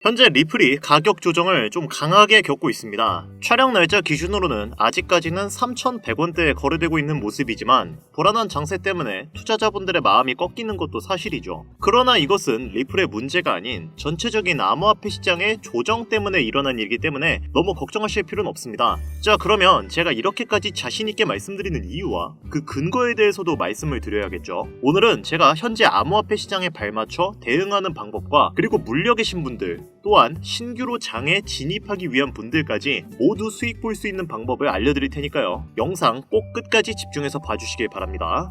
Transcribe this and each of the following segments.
현재 리플이 가격 조정을 좀 강하게 겪고 있습니다. 촬영 날짜 기준으로는 아직까지는 3,100원대에 거래되고 있는 모습이지만 불안한 장세 때문에 투자자분들의 마음이 꺾이는 것도 사실이죠. 그러나 이것은 리플의 문제가 아닌 전체적인 암호화폐 시장의 조정 때문에 일어난 일이기 때문에 너무 걱정하실 필요는 없습니다. 자, 그러면 제가 이렇게까지 자신있게 말씀드리는 이유와 그 근거에 대해서도 말씀을 드려야겠죠. 오늘은 제가 현재 암호화폐 시장에 발맞춰 대응하는 방법과 그리고 물려 계신 분들 또한 신규로 장에 진입하기 위한 분들까지 모두 수익 볼 수 있는 방법을 알려드릴 테니까요. 영상 꼭 끝까지 집중해서 봐주시길 바랍니다.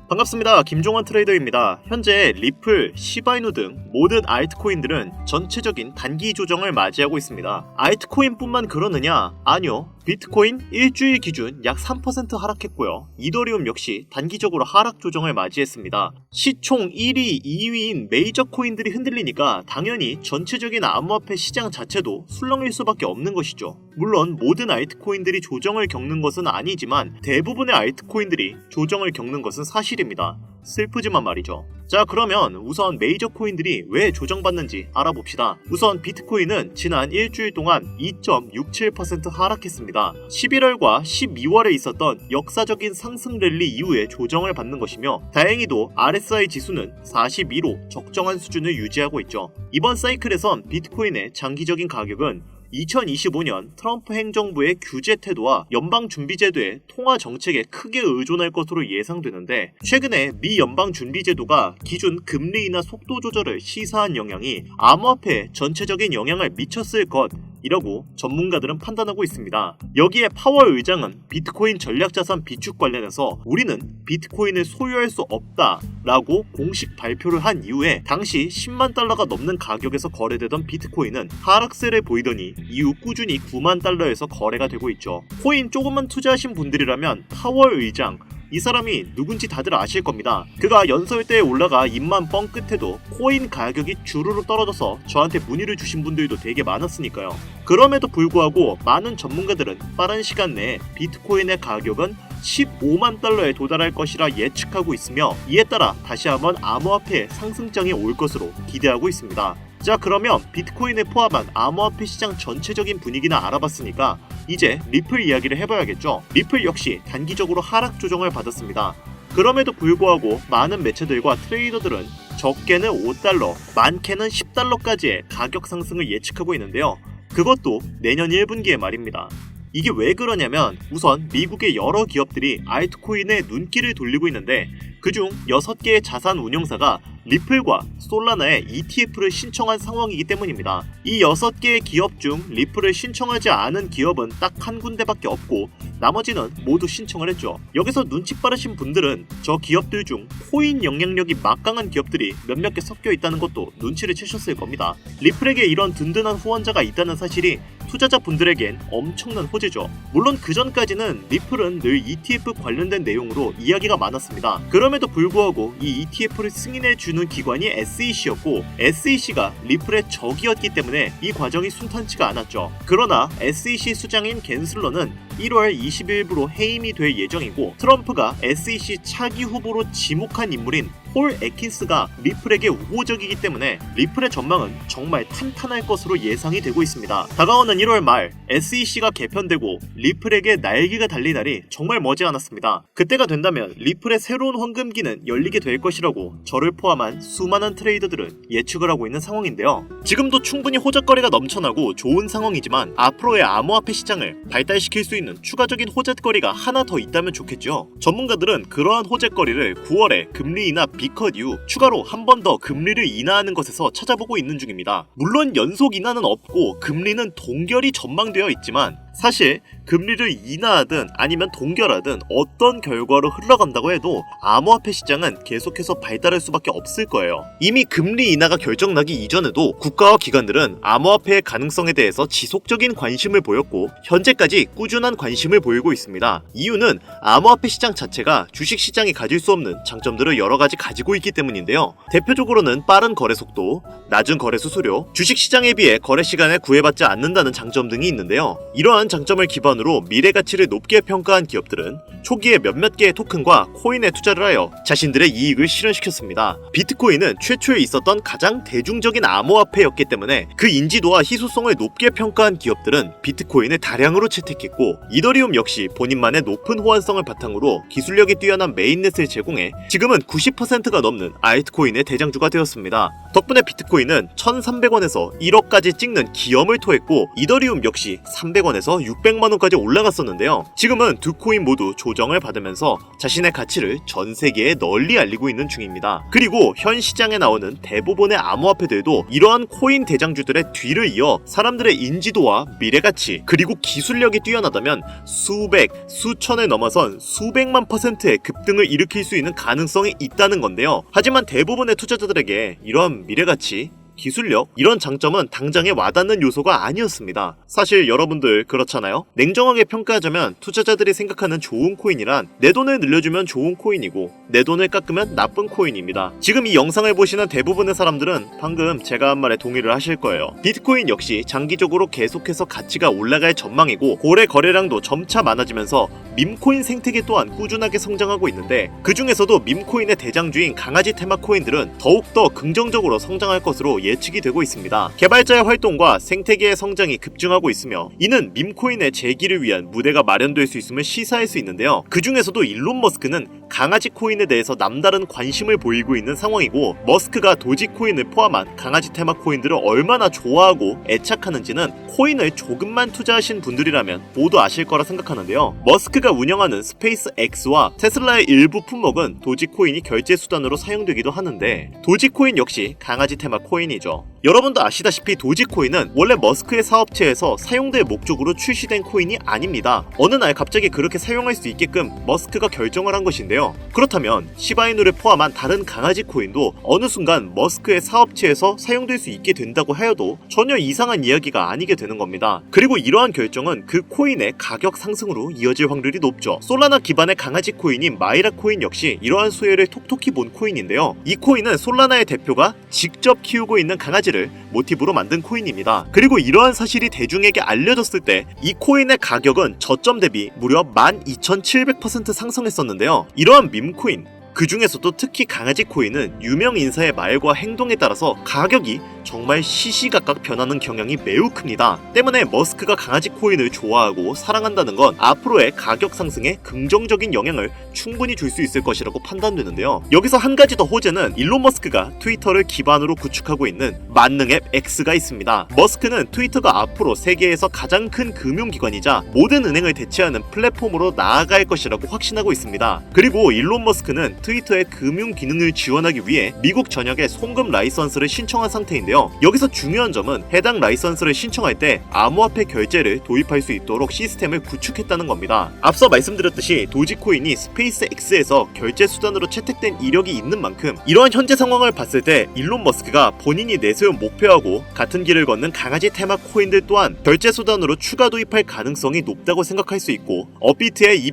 반갑습니다. 김종환 트레이더입니다. 현재 리플, 시바이누 등 모든 알트코인들은 전체적인 단기 조정을 맞이하고 있습니다. 알트코인뿐만 그러느냐? 아니요. 비트코인 일주일 기준 약 3% 하락했고요. 이더리움 역시 단기적으로 하락 조정을 맞이했습니다. 시총 1위, 2위인 메이저 코인들이 흔들리니까 당연히 전체적인 암호화폐 시장 자체도 술렁일 수밖에 없는 것이죠. 물론 모든 알트코인들이 조정을 겪는 것은 아니지만 대부분의 알트코인들이 조정을 겪는 것은 사실입니다. 슬프지만 말이죠. 자, 그러면 우선 메이저 코인들이 왜 조정받는지 알아봅시다. 우선 비트코인은 지난 일주일 동안 2.67% 하락했습니다. 11월과 12월에 있었던 역사적인 상승 랠리 이후에 조정을 받는 것이며 다행히도 RSI 지수는 42로 적정한 수준을 유지하고 있죠. 이번 사이클에선 비트코인의 장기적인 가격은 2025년 트럼프 행정부의 규제 태도와 연방준비제도의 통화 정책에 크게 의존할 것으로 예상되는데 최근에 미 연방준비제도가 기준 금리 인하 속도 조절을 시사한 영향이 암호화폐에 전체적인 영향을 미쳤을 것이라고 전문가들은 판단하고 있습니다. 여기에 파월 의장은 비트코인 전략자산 비축 관련해서 우리는 비트코인을 소유할 수 없다라고 공식 발표를 한 이후에 당시 10만 달러가 넘는 가격에서 거래되던 비트코인은 하락세를 보이더니 이후 꾸준히 9만 달러에서 거래가 되고 있죠. 코인 조금만 투자하신 분들이라면 파월 의장, 이 사람이 누군지 다들 아실 겁니다. 그가 연설대에 올라가 입만 뻥 끝에도 코인 가격이 주르르 떨어져서 저한테 문의를 주신 분들도 되게 많았으니까요. 그럼에도 불구하고 많은 전문가들은 빠른 시간 내에 비트코인의 가격은 15만 달러에 도달할 것이라 예측하고 있으며 이에 따라 다시 한번 암호화폐의 상승장이 올 것으로 기대하고 있습니다. 자, 그러면 비트코인을 포함한 암호화폐 시장 전체적인 분위기는 알아봤으니까 이제 리플 이야기를 해봐야겠죠. 리플 역시 단기적으로 하락 조정을 받았습니다. 그럼에도 불구하고 많은 매체들과 트레이더들은 적게는 5달러, 많게는 10달러까지의 가격 상승을 예측하고 있는데요. 그것도 내년 1분기에 말입니다. 이게 왜 그러냐면 우선 미국의 여러 기업들이 알트코인에 눈길을 돌리고 있는데 그중 6개의 자산 운용사가 리플과 솔라나의 ETF를 신청한 상황이기 때문입니다. 이 6개의 기업 중 리플을 신청하지 않은 기업은 딱 한 군데밖에 없고 나머지는 모두 신청을 했죠. 여기서 눈치 빠르신 분들은 저 기업들 중 코인 영향력이 막강한 기업들이 몇몇 개 섞여 있다는 것도 눈치를 채셨을 겁니다. 리플에게 이런 든든한 후원자가 있다는 사실이 투자자분들에겐 엄청난 호재죠. 물론 그전까지는 리플은 늘 ETF 관련된 내용으로 이야기가 많았습니다. 그럼에도 불구하고 이 ETF를 승인해주는 기관이 SEC였고 SEC가 리플의 적이었기 때문에 이 과정이 순탄치가 않았죠. 그러나 SEC 수장인 겐슬러는 1월 20일부로 해임이 될 예정이고 트럼프가 SEC 차기 후보로 지목한 인물인 폴 애킨스가 리플에게 우호적이기 때문에 리플의 전망은 정말 탄탄할 것으로 예상이 되고 있습니다. 다가오는 1월 말 SEC가 개편되고 리플에게 날개가 달린 날이 정말 머지 않았습니다. 그때가 된다면 리플의 새로운 황금기는 열리게 될 것이라고 저를 포함한 수많은 트레이더들은 예측을 하고 있는 상황인데요. 지금도 충분히 호재거리가 넘쳐나고 좋은 상황이지만 앞으로의 암호화폐 시장을 발달시킬 수 있는 추가적인 호재거리가 하나 더 있다면 좋겠죠. 전문가들은 그러한 호재거리를 9월에 금리 인하 비컷 이후 추가로 한 번 더 금리를 인하하는 것에서 찾아보고 있는 중입니다. 물론 연속 인하는 없고 금리는 동결이 전망되어 있지만 사실 금리를 인하하든 아니면 동결하든 어떤 결과로 흘러간다고 해도 암호화폐 시장은 계속해서 발달할 수밖에 없을 거예요. 이미 금리 인하가 결정나기 이전에도 국가와 기관들은 암호화폐의 가능성에 대해서 지속적인 관심을 보였고 현재까지 꾸준한 관심을 보이고 있습니다. 이유는 암호화폐 시장 자체가 주식시장이 가질 수 없는 장점들을 여러 가지 가지고 있기 때문인데요. 대표적으로는 빠른 거래 속도, 낮은 거래 수수료, 주식시장에 비해 거래 시간에 구애받지 않는다는 장점 등이 있는데요. 이러한 이러한 장점을 기반으로 미래 가치를 높게 평가한 기업들은 초기에 몇몇 개의 토큰과 코인에 투자를 하여 자신들의 이익을 실현시켰습니다. 비트코인은 최초에 있었던 가장 대중적인 암호화폐였기 때문에 그 인지도와 희소성을 높게 평가한 기업들은 비트코인을 다량으로 채택했고, 이더리움 역시 본인만의 높은 호환성을 바탕으로 기술력이 뛰어난 메인넷을 제공해 지금은 90%가 넘는 알트코인의 대장주가 되었습니다. 덕분에 비트코인은 1,300원에서 1억까지 찍는 기염을 토했고, 이더리움 역시 300원에서 600만원까지 올라갔었는데요. 지금은 두 코인 모두 조정을 받으면서 자신의 가치를 전 세계에 널리 알리고 있는 중입니다. 그리고 현 시장에 나오는 대부분의 암호화폐들도 이러한 코인 대장주들의 뒤를 이어 사람들의 인지도와 미래가치 그리고 기술력이 뛰어나다면 수백, 수천을 넘어선 수백만 %의 급등을 일으킬 수 있는 가능성이 있다는 건데요. 하지만 대부분의 투자자들에게 이러한 미래가치, 기술력, 이런 장점은 당장에 와닿는 요소가 아니었습니다. 사실 여러분들 그렇잖아요? 냉정하게 평가하자면 투자자들이 생각하는 좋은 코인이란 내 돈을 늘려주면 좋은 코인이고 내 돈을 깎으면 나쁜 코인입니다. 지금 이 영상을 보시는 대부분의 사람들은 방금 제가 한 말에 동의를 하실 거예요. 비트코인 역시 장기적으로 계속해서 가치가 올라갈 전망이고 고래 거래량도 점차 많아지면서 밈코인 생태계 또한 꾸준하게 성장하고 있는데, 그 중에서도 밈코인의 대장주인 강아지 테마 코인들은 더욱더 긍정적으로 성장할 것으로 예측이 되고 있습니다. 개발자의 활동과 생태계의 성장이 급증하고 있으며 이는 밈코인의 재기를 위한 무대가 마련될 수 있음을 시사할 수 있는데요. 그 중에서도 일론 머스크는 강아지 코인에 대해서 남다른 관심을 보이고 있는 상황이고, 머스크가 도지코인을 포함한 강아지 테마 코인들을 얼마나 좋아하고 애착하는지는 코인을 조금만 투자하신 분들이라면 모두 아실 거라 생각하는데요. 머스크가 운영하는 스페이스 X와 테슬라의 일부 품목은 도지코인이 결제 수단으로 사용되기도 하는데, 도지코인 역시 강아지 테마 코인이죠. 여러분도 아시다시피 도지코인은 원래 머스크의 사업체에서 사용될 목적으로 출시된 코인이 아닙니다. 어느 날 갑자기 그렇게 사용할 수 있게끔 머스크가 결정을 한 것인데요. 그렇다면 시바이누를 포함한 다른 강아지 코인도 어느 순간 머스크의 사업체에서 사용될 수 있게 된다고 하여도 전혀 이상한 이야기가 아니게 되는 겁니다. 그리고 이러한 결정은 그 코인의 가격 상승으로 이어질 확률이 높죠. 솔라나 기반의 강아지 코인인 마이라 코인 역시 이러한 수혜를 톡톡히 본 코인인데요. 이 코인은 솔라나의 대표가 직접 키우고 있는 강아지를 모티브로 만든 코인입니다. 그리고 이러한 사실이 대중에게 알려졌을 때 이 코인의 가격은 저점 대비 무려 12,700% 상승했었는데요. 이러한 밈코인, 그 중에서도 특히 강아지 코인은 유명 인사의 말과 행동에 따라서 가격이 정말 시시각각 변하는 경향이 매우 큽니다. 때문에 머스크가 강아지 코인을 좋아하고 사랑한다는 건 앞으로의 가격 상승에 긍정적인 영향을 충분히 줄 수 있을 것이라고 판단되는데요. 여기서 한 가지 더 호재는 일론 머스크가 트위터를 기반으로 구축하고 있는 만능 앱 X가 있습니다. 머스크는 트위터가 앞으로 세계에서 가장 큰 금융기관이자 모든 은행을 대체하는 플랫폼으로 나아갈 것이라고 확신하고 있습니다. 그리고 일론 머스크는 트위터의 금융 기능을 지원하기 위해 미국 전역에 송금 라이선스를 신청한 상태인데요. 여기서 중요한 점은 해당 라이선스를 신청할 때 암호화폐 결제를 도입할 수 있도록 시스템을 구축했다는 겁니다. 앞서 말씀드렸듯이 도지코인이 스페이스 X에서 결제 수단으로 채택된 이력이 있는 만큼 이러한 현재 상황을 봤을 때 일론 머스크가 본인이 내세운 목표하고 같은 길을 걷는 강아지 테마 코인들 또한 결제 수단으로 추가 도입할 가능성이 높다고 생각할 수 있고, 업비트의 이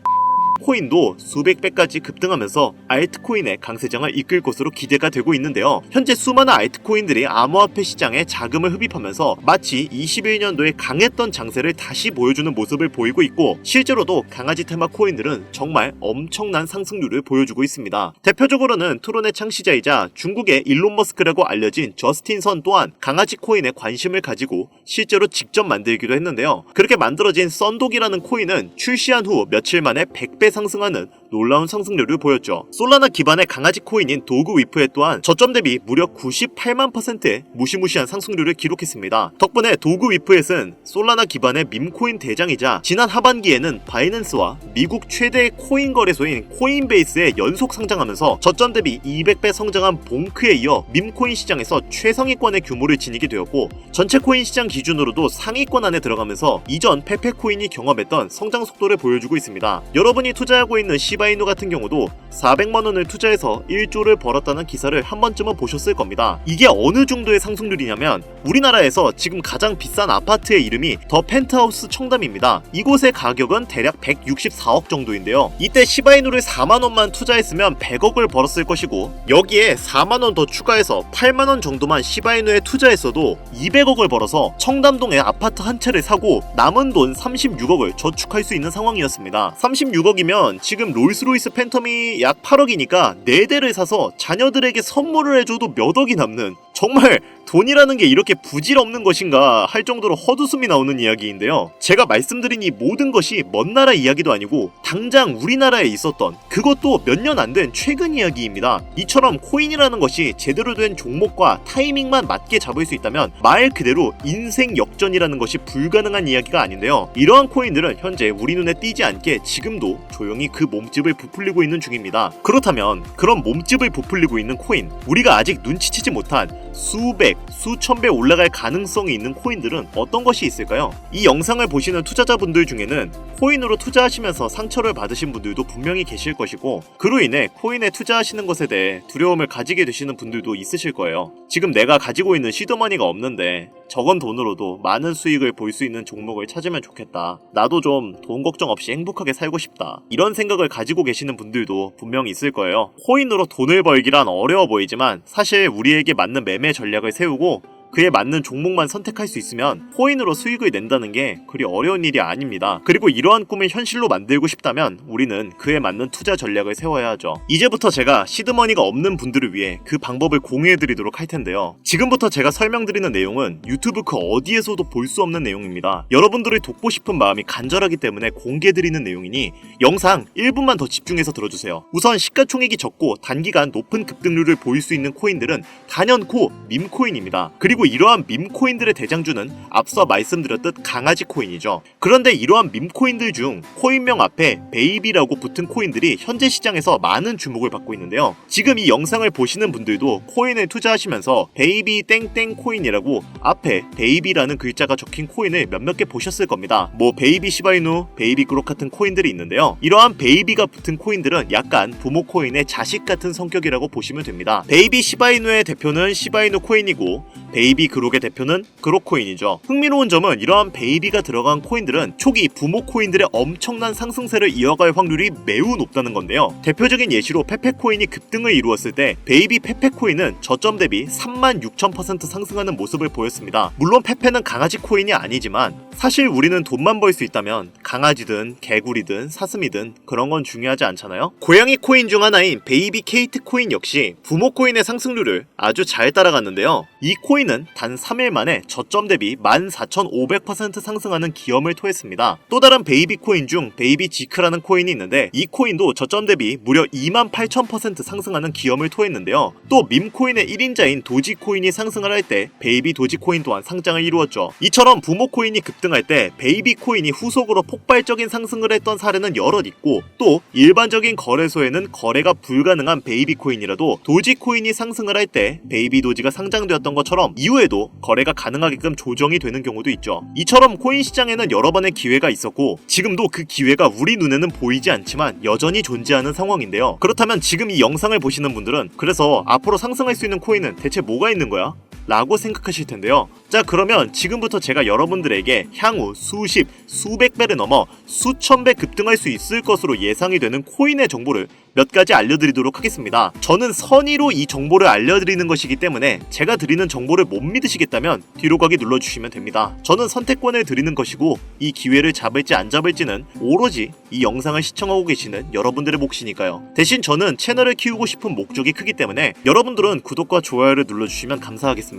코인도 수백 배까지 급등하면서 알트코인의 강세장을 이끌 것으로 기대가 되고 있는데요. 현재 수많은 알트코인들이 암호화폐 시장에 자금을 흡입하면서 마치 21년도에 강했던 장세를 다시 보여주는 모습을 보이고 있고, 실제로도 강아지 테마 코인들은 정말 엄청난 상승률을 보여주고 있습니다. 대표적으로는 트론의 창시자이자 중국의 일론 머스크라고 알려진 저스틴 선 또한 강아지 코인에 관심을 가지고 실제로 직접 만들기도 했는데요. 그렇게 만들어진 썬독이라는 코인은 출시한 후 며칠 만에 100배 상승하는 놀라운 상승률을 보였죠. 솔라나 기반의 강아지 코인인 도그 위프에 또한 저점 대비 무려 98만 %의 무시무시한 상승률을 기록했습니다. 덕분에 도그 위프엣은 솔라나 기반의 밈코인 대장이자 지난 하반기에는 바이낸스와 미국 최대의 코인 거래소인 코인베이스에 연속 상장하면서 저점 대비 200배 성장한 봉크에 이어 밈코인 시장에서 최상위권의 규모를 지니게 되었고, 전체 코인 시장 기준으로도 상위권 안에 들어가면서 이전 페페코인이 경험했던 성장 속도를 보여주고 있습니다. 여러분이 투자하고 있는 시바이누 같은 경우도 400만원을 투자해서 1조를 벌었다는 기사를 한 번쯤은 보셨을 겁니다. 이게 어느 정도의 상승률이냐면 우리나라에서 지금 가장 비싼 아파트의 이름이 더 펜트하우스 청담입니다. 이곳의 가격은 대략 164억 정도인데요. 이때 시바이누를 4만원만 투자했으면 100억을 벌었을 것이고 여기에 4만원 더 추가해서 8만원 정도만 시바이누에 투자했어도 200억을 벌어서 청담동에 아파트 한 채를 사고 남은 돈 36억을 저축할 수 있는 상황이었습니다. 36억이면 지금 롤스로이스 팬텀이 약 8억이니까 4대를 사서 자녀들에게 선물을 해줘도 몇 억이 남는, 정말 돈이라는 게 이렇게 부질없는 것인가 할 정도로 헛웃음이 나오는 이야기인데요. 제가 말씀드린 이 모든 것이 먼 나라 이야기도 아니고 당장 우리나라에 있었던, 그것도 몇 년 안 된 최근 이야기입니다. 이처럼 코인이라는 것이 제대로 된 종목과 타이밍만 맞게 잡을 수 있다면 말 그대로 인생 역전이라는 것이 불가능한 이야기가 아닌데요. 이러한 코인들은 현재 우리 눈에 띄지 않게 지금도 조용히 그 몸집을 부풀리고 있는 중입니다. 그렇다면 그런 몸집을 부풀리고 있는 코인, 우리가 아직 눈치채지 못한 수백, 수천 배 올라갈 가능성이 있는 코인들은 어떤 것이 있을까요? 이 영상을 보시는 투자자분들 중에는 코인으로 투자하시면서 상처를 받으신 분들도 분명히 계실 것이고, 그로 인해 코인에 투자하시는 것에 대해 두려움을 가지게 되시는 분들도 있으실 거예요. 지금 내가 가지고 있는 시드머니가 없는데 적은 돈으로도 많은 수익을 볼 수 있는 종목을 찾으면 좋겠다. 나도 좀 돈 걱정 없이 행복하게 살고 싶다. 이런 생각을 가지고 계시는 분들도 분명히 있을 거예요. 코인으로 돈을 벌기란 어려워 보이지만 사실 우리에게 맞는 매매 전략을 세우고 그에 맞는 종목만 선택할 수 있으면 코인으로 수익을 낸다는 게 그리 어려운 일이 아닙니다. 그리고 이러한 꿈을 현실로 만들고 싶다면 우리는 그에 맞는 투자 전략을 세워야 하죠. 이제부터 제가 시드머니가 없는 분들을 위해 그 방법을 공유해드리도록 할 텐데요. 지금부터 제가 설명드리는 내용은 유튜브 그 어디에서도 볼 수 없는 내용입니다. 여러분들을 돕고 싶은 마음이 간절하기 때문에 공개드리는 내용이니 영상 1분만 더 집중해서 들어주세요. 우선 시가총액이 적고 단기간 높은 급등률을 보일 수 있는 코인들은 단연코 밈코인입니다. 그리고 이러한 밈코인들의 대장주는 앞서 말씀드렸듯 강아지 코인이죠. 그런데 이러한 밈코인들 중 코인명 앞에 베이비라고 붙은 코인들이 현재 시장에서 많은 주목을 받고 있는데요. 지금 이 영상을 보시는 분들도 코인을 투자하시면서 베이비 땡땡 코인이라고 앞에 베이비라는 글자가 적힌 코인을 몇몇 개 보셨을 겁니다. 뭐 베이비 시바이누, 베이비 그록 같은 코인들이 있는데요. 이러한 베이비가 붙은 코인들은 약간 부모 코인의 자식 같은 성격이라고 보시면 됩니다. 베이비 시바이누의 대표는 시바이누 코인이고 베이비 그록의 대표는 그록 코인이죠. 흥미로운 점은 이러한 베이비가 들어간 코인들은 초기 부모 코인들의 엄청난 상승세를 이어갈 확률이 매우 높다는 건데요. 대표적인 예시로 페페 코인이 급등을 이루었을 때 베이비 페페 코인은 저점 대비 36,000% 상승하는 모습을 보였습니다. 물론 페페는 강아지 코인이 아니지만 사실 우리는 돈만 벌 수 있다면 강아지든 개구리든 사슴이든 그런 건 중요하지 않잖아요. 고양이 코인 중 하나인 베이비 케이트 코인 역시 부모 코인의 상승률을 아주 잘 따라갔는데요. 이 코인은 단 3일 만에 저점 대비 14,500% 상승하는 기염을 토했습니다. 또 다른 베이비 코인 중 베이비 지크라는 코인이 있는데 이 코인도 저점 대비 무려 28,000% 상승하는 기염을 토했는데요. 또 밈코인의 1인자인 도지 코인이 상승을 할 때 베이비 도지 코인 또한 상장을 이루었죠. 이처럼 부모 코인이 급등할 때 베이비 코인이 후속으로 폭발적인 상승을 했던 사례는 여럿 있고, 또 일반적인 거래소에는 거래가 불가능한 베이비 코인이라도 도지 코인이 상승을 할 때 베이비 도지가 상장되었던 것처럼 이후에도 거래가 가능하게끔 조정이 되는 경우도 있죠. 이처럼 코인 시장에는 여러 번의 기회가 있었고 지금도 그 기회가 우리 눈에는 보이지 않지만 여전히 존재하는 상황인데요. 그렇다면 지금 이 영상을 보시는 분들은 그래서 앞으로 상승할 수 있는 코인은 대체 뭐가 있는 거야? 라고 생각하실 텐데요. 자, 그러면 지금부터 제가 여러분들에게 향후 수십, 수백 배를 넘어 수천 배 급등할 수 있을 것으로 예상이 되는 코인의 정보를 몇 가지 알려드리도록 하겠습니다. 저는 선의로 이 정보를 알려드리는 것이기 때문에 제가 드리는 정보를 못 믿으시겠다면 뒤로 가기 눌러주시면 됩니다. 저는 선택권을 드리는 것이고 이 기회를 잡을지 안 잡을지는 오로지 이 영상을 시청하고 계시는 여러분들의 몫이니까요. 대신 저는 채널을 키우고 싶은 목적이 크기 때문에 여러분들은 구독과 좋아요를 눌러주시면 감사하겠습니다.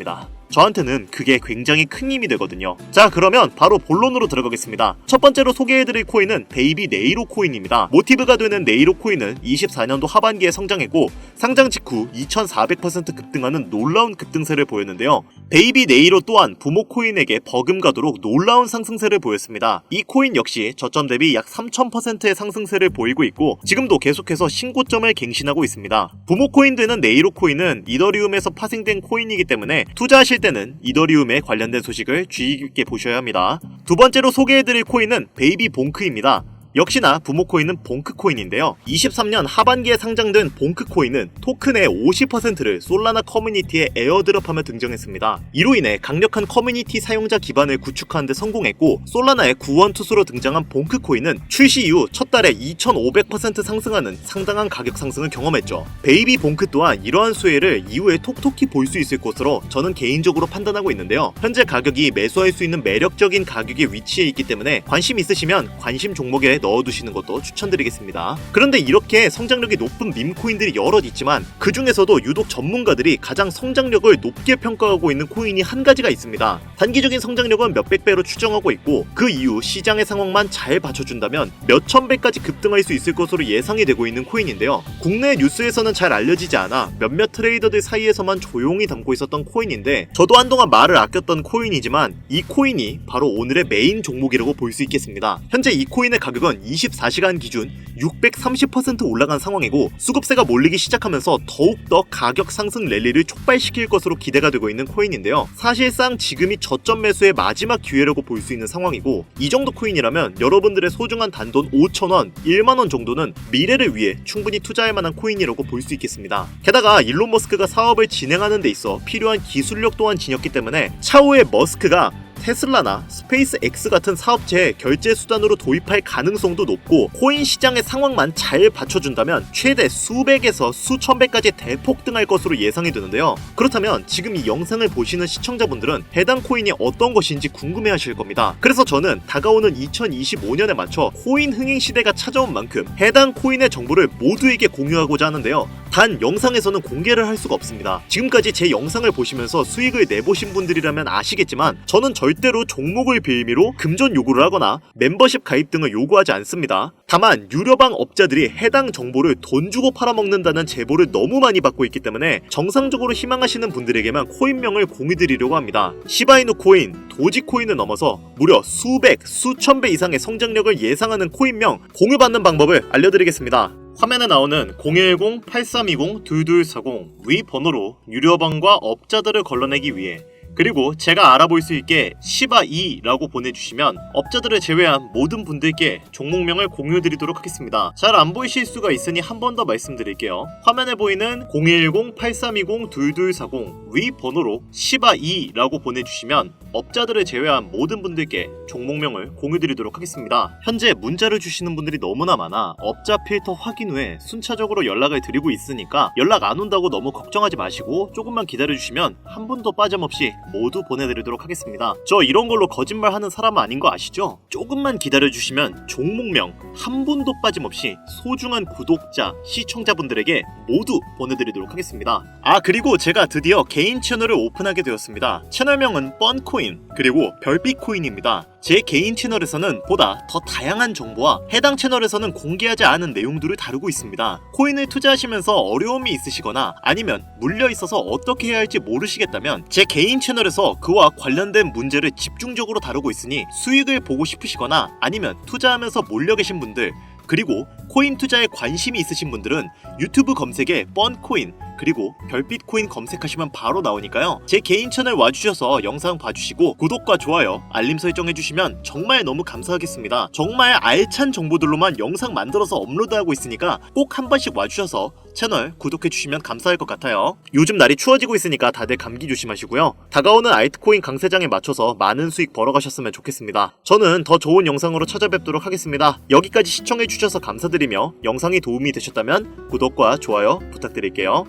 저한테는 그게 굉장히 큰 힘이 되거든요. 자, 그러면 바로 본론으로 들어가겠습니다. 첫 번째로 소개해드릴 코인은 베이비 네이로 코인입니다. 모티브가 되는 네이로 코인은 24년도 하반기에 성장했고 상장 직후 2400% 급등하는 놀라운 급등세를 보였는데요. 베이비 네이로 또한 부모 코인에게 버금가도록 놀라운 상승세를 보였습니다. 이 코인 역시 저점 대비 약 3000%의 상승세를 보이고 있고 지금도 계속해서 신고점을 갱신하고 있습니다. 부모 코인 되는 네이로 코인은 이더리움에서 파생된 코인이기 때문에 투자하실 때는 이더리움에 관련된 소식을 주의 깊게 보셔야 합니다. 두 번째로 소개해드릴 코인은 베이비 봉크입니다. 역시나 부모코인은 봉크코인인데요. 23년 하반기에 상장된 봉크코인은 토큰의 50%를 솔라나 커뮤니티에 에어드롭하며 등장했습니다. 이로 인해 강력한 커뮤니티 사용자 기반을 구축하는 데 성공했고, 솔라나의 구원투수로 등장한 봉크코인은 출시 이후 첫 달에 2500% 상승하는 상당한 가격 상승을 경험했죠. 베이비 봉크 또한 이러한 수혜를 이후에 톡톡히 볼 수 있을 것으로 저는 개인적으로 판단하고 있는데요. 현재 가격이 매수할 수 있는 매력적인 가격에 위치해 있기 때문에 관심 있으시면 관심 종목에 넣어두시는 것도 추천드리겠습니다. 그런데 이렇게 성장력이 높은 밈코인들이 여럿 있지만 그 중에서도 유독 전문가들이 가장 성장력을 높게 평가하고 있는 코인이 한 가지가 있습니다. 단기적인 성장력은 몇백 배로 추정하고 있고, 그 이후 시장의 상황만 잘 받쳐준다면 몇천 배까지 급등할 수 있을 것으로 예상이 되고 있는 코인인데요. 국내 뉴스에서는 잘 알려지지 않아 몇몇 트레이더들 사이에서만 조용히 담고 있었던 코인인데, 저도 한동안 말을 아꼈던 코인이지만 이 코인이 바로 오늘의 메인 종목이라고 볼 수 있겠습니다. 현재 이 코인의 가격은 24시간 기준 630% 올라간 상황이고, 수급세가 몰리기 시작하면서 더욱더 가격 상승 랠리를 촉발시킬 것으로 기대가 되고 있는 코인인데요. 사실상 지금이 저점 매수의 마지막 기회라고 볼 수 있는 상황이고, 이 정도 코인이라면 여러분들의 소중한 단돈 5,000원, 1만원 정도는 미래를 위해 충분히 투자할 만한 코인이라고 볼 수 있겠습니다. 게다가 일론 머스크가 사업을 진행하는 데 있어 필요한 기술력 또한 지녔기 때문에 차후에 머스크가 테슬라나 스페이스X 같은 사업체에 결제 수단으로 도입할 가능성도 높고, 코인 시장의 상황만 잘 받쳐준다면 최대 수백에서 수천 배까지 대폭등할 것으로 예상이 되는데요. 그렇다면 지금 이 영상을 보시는 시청자분들은 해당 코인이 어떤 것인지 궁금해하실 겁니다. 그래서 저는 다가오는 2025년에 맞춰 코인 흥행 시대가 찾아온 만큼 해당 코인의 정보를 모두에게 공유하고자 하는데요. 단 영상에서는 공개를 할 수가 없습니다. 지금까지 제 영상을 보시면서 수익을 내보신 분들이라면 아시겠지만, 저는 절대로 종목을 빌미로 금전 요구를 하거나 멤버십 가입 등을 요구하지 않습니다. 다만 유료방 업자들이 해당 정보를 돈 주고 팔아먹는다는 제보를 너무 많이 받고 있기 때문에 정상적으로 희망하시는 분들에게만 코인명을 공유드리려고 합니다. 시바이누 코인, 도지코인을 넘어서 무려 수백, 수천 배 이상의 성장력을 예상하는 코인명 공유받는 방법을 알려드리겠습니다. 화면에 나오는 010-8320-2240 위 번호로 유료방과 업자들을 걸러내기 위해, 그리고 제가 알아볼 수 있게 시바2라고 보내주시면 업자들을 제외한 모든 분들께 종목명을 공유드리도록 하겠습니다. 잘 안 보이실 수가 있으니 한 번 더 말씀드릴게요. 화면에 보이는 010-8320-2240 위 번호로 시바2라고 보내주시면 업자들을 제외한 모든 분들께 종목명을 공유드리도록 하겠습니다. 현재 문자를 주시는 분들이 너무나 많아 업자 필터 확인 후에 순차적으로 연락을 드리고 있으니까 연락 안 온다고 너무 걱정하지 마시고 조금만 기다려주시면 한 분도 빠짐없이 모두 보내드리도록 하겠습니다. 저 이런 걸로 거짓말하는 사람은 아닌 거 아시죠? 조금만 기다려주시면 종목명 한 분도 빠짐없이 소중한 구독자, 시청자분들에게 모두 보내드리도록 하겠습니다. 그리고 제가 드디어 개인 채널을 오픈하게 되었습니다. 채널명은 뻔코인 그리고 별빛코인입니다. 제 개인 채널에서는 보다 더 다양한 정보와 해당 채널에서는 공개하지 않은 내용들을 다루고 있습니다. 코인을 투자하시면서 어려움이 있으시거나 아니면 물려 있어서 어떻게 해야 할지 모르시겠다면 제 개인 채널에서 그와 관련된 문제를 집중적으로 다루고 있으니 수익을 보고 싶으시거나 아니면 투자하면서 몰려 계신 분들, 그리고 코인 투자에 관심이 있으신 분들은 유튜브 검색에 뻔코인 그리고 별빛코인 검색하시면 바로 나오니까요. 제 개인 채널 와주셔서 영상 봐주시고 구독과 좋아요, 알림 설정 해주시면 정말 너무 감사하겠습니다. 정말 알찬 정보들로만 영상 만들어서 업로드하고 있으니까 꼭 한 번씩 와주셔서 채널 구독해주시면 감사할 것 같아요. 요즘 날이 추워지고 있으니까 다들 감기 조심하시고요. 다가오는 알트코인 강세장에 맞춰서 많은 수익 벌어가셨으면 좋겠습니다. 저는 더 좋은 영상으로 찾아뵙도록 하겠습니다. 여기까지 시청해주셔서 감사드리며 영상이 도움이 되셨다면 구독과 좋아요 부탁드릴게요.